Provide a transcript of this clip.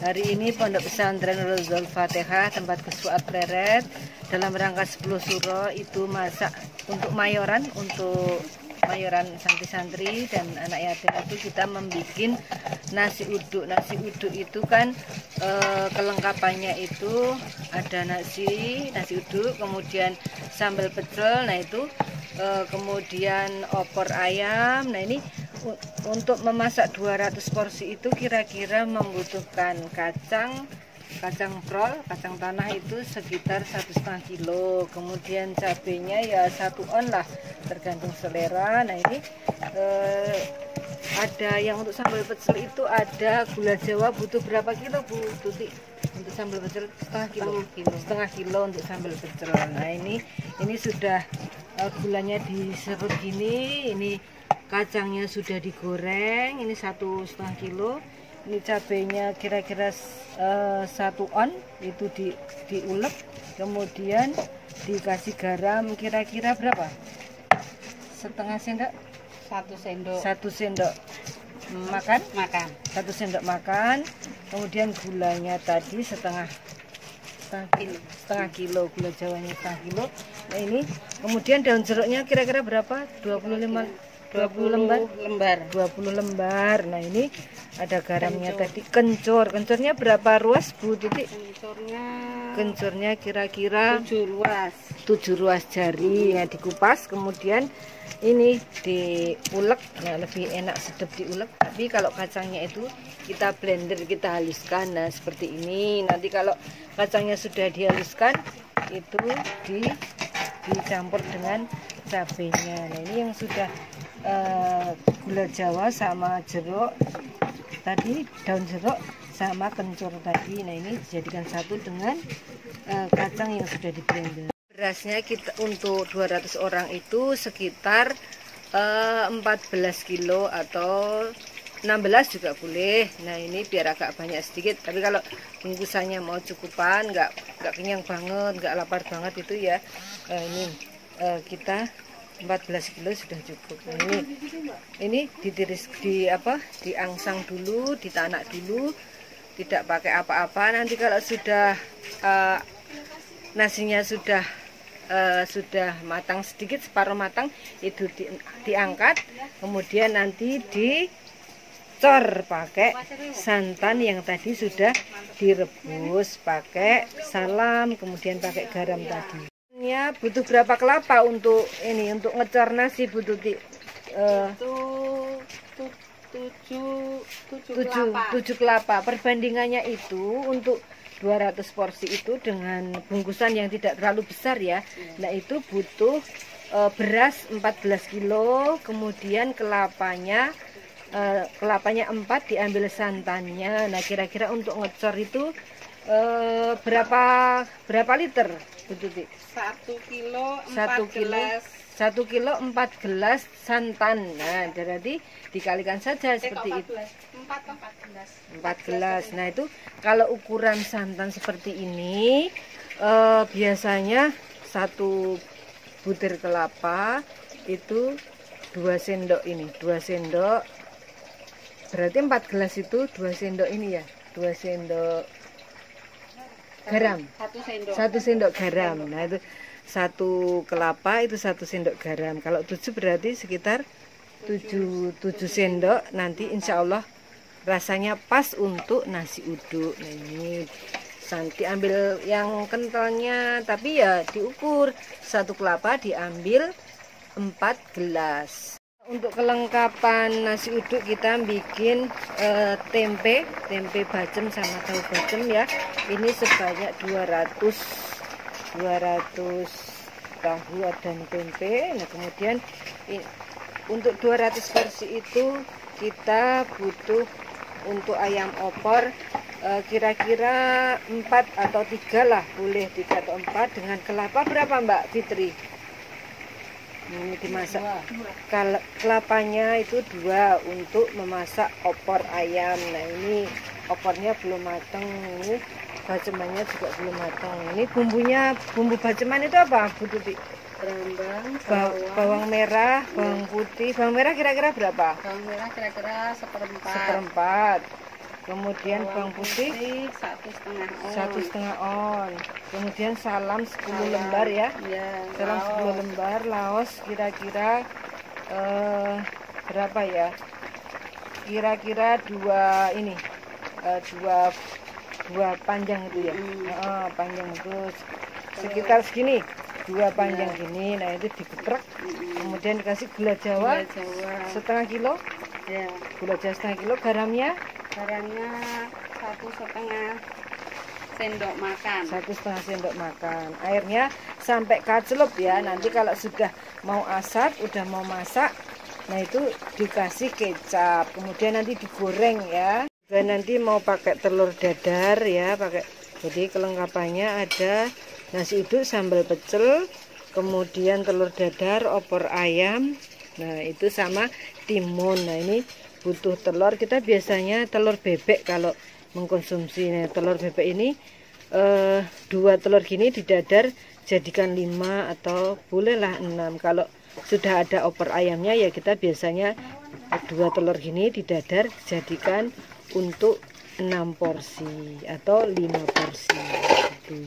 Hari ini Pondok Pesantren Nurul Fatihah tempat Fuad Pleret dalam rangka 10 suro itu masak untuk mayoran santri-santri dan anak yatim. Itu kita membuat nasi uduk. Nasi uduk itu kan kelengkapannya itu ada nasi uduk, kemudian sambal pecel, nah itu kemudian opor ayam. Nah ini untuk memasak 200 porsi itu kira-kira membutuhkan kacang prol, kacang tanah itu sekitar 1,5 kilo, kemudian cabenya ya 1 on lah tergantung selera. Nah ini ada yang untuk sambal pecel itu ada gula Jawa, butuh berapa kilo Bu Tuti untuk sambal pecel? Setengah kilo untuk sambal pecel. Nah ini sudah gulanya diserut gini, ini kacangnya sudah digoreng, ini 1,5 kilo. Ini cabenya kira-kira 1 on itu diulek, kemudian dikasih garam kira-kira berapa? Setengah sendok? 1 sendok makan. 1 sendok makan. Kemudian gulanya tadi setengah kilo, gula Jawanya setengah kilo. Nah ini kemudian daun jeruknya kira-kira berapa? 20 lembar. Nah ini ada garamnya tadi. Kencornya berapa ruas Bu Tuti? Kencornya kira-kira 7 ruas jari. Nah dikupas, kemudian ini diulek. Nah lebih enak sedap diulek. Tapi kalau kacangnya itu kita blender, kita haluskan. Nah seperti ini. Nanti kalau kacangnya sudah dihaluskan itu dicampur dengan cabenya. Nah ini yang sudah gula Jawa sama jeruk tadi, daun jeruk sama kencur tadi. Nah ini dijadikan satu dengan kacang yang sudah di blender. Berasnya kita untuk 200 orang itu sekitar 14 kilo atau 16 juga boleh. Nah ini biar agak banyak sedikit, tapi kalau bungkusannya mau cukupan, nggak kenyang banget, nggak lapar banget itu ya ini kita 14 kilo sudah cukup. Nah, ini diangsang dulu, ditanak dulu, tidak pakai apa-apa. Nanti kalau sudah nasinya sudah matang sedikit, separuh matang, itu diangkat, kemudian nanti dicor pakai santan yang tadi sudah direbus, pakai salam, kemudian pakai garam tadi. Ya, butuh berapa kelapa untuk ngecor nasi Bu Tuti? 7 kelapa. Perbandingannya itu untuk 200 porsi itu dengan bungkusan yang tidak terlalu besar ya. Nah itu butuh beras 14 kilo, kemudian kelapanya 4 diambil santannya. Nah kira-kira untuk ngecor itu berapa liter Bu Tuti? 1 kilo 4 gelas santan. Nah jadi dikalikan saja seperti itu. 4 gelas. Nah itu kalau ukuran santan seperti ini biasanya 1 butir kelapa itu 2 sendok ini, 2 sendok. Berarti 4 gelas itu 2 sendok ini ya, 2 sendok garam, 1 sendok garam. Nah itu 1 kelapa itu 1 sendok garam. Kalau 7 berarti sekitar 7 sendok. Nanti insya Allah rasanya pas untuk nasi uduk. Nah ini nanti ambil yang kentalnya, tapi ya diukur, 1 kelapa diambil 4 gelas. Untuk kelengkapan nasi uduk kita bikin tempe bacem sama tahu bacem ya. Ini sebanyak 200 tahu dan tempe. Nah kemudian untuk 200 porsi itu kita butuh untuk ayam opor kira-kira 4 atau 3 lah, boleh 3 atau 4 dengan kelapa berapa Mbak Fitri? Ini dimasak kelapanya itu 2 untuk memasak opor ayam. Nah ini opornya belum matang, ini bacemannya juga belum matang. Ini bumbu baceman itu apa Bu Tuti? Berambang, bawang merah, bawang putih. Bawang merah kira-kira berapa? Bawang merah kira-kira 1/4. kemudian bawang putih 1,5 on, kemudian salam 10 lembar ya. Salam 10 lembar, laos kira-kira berapa ya? Kira-kira dua panjang itu ya. Panjang itu sekitar segini, 2 panjang gini. Nah itu digeprek, kemudian dikasih gula jawa setengah kilo. Gula jawa setengah kilo. Garamnya 1,5 sendok makan. 1,5 sendok makan. Airnya sampai kecelup ya. Nanti kalau sudah mau asap, udah mau masak, nah itu dikasih kecap. Kemudian nanti digoreng ya. Dan nanti mau pakai telur dadar ya, jadi kelengkapannya ada nasi uduk sambal pecel, kemudian telur dadar, opor ayam. Nah itu sama timun. Nah ini butuh telur. Kita biasanya telur bebek kalau mengkonsumsi. Nah, telur bebek ini 2 telur gini didadar jadikan 5 atau bolehlah 6. Kalau sudah ada opor ayamnya ya kita biasanya 2 telur gini didadar jadikan untuk 6 porsi atau 5 porsi gitu.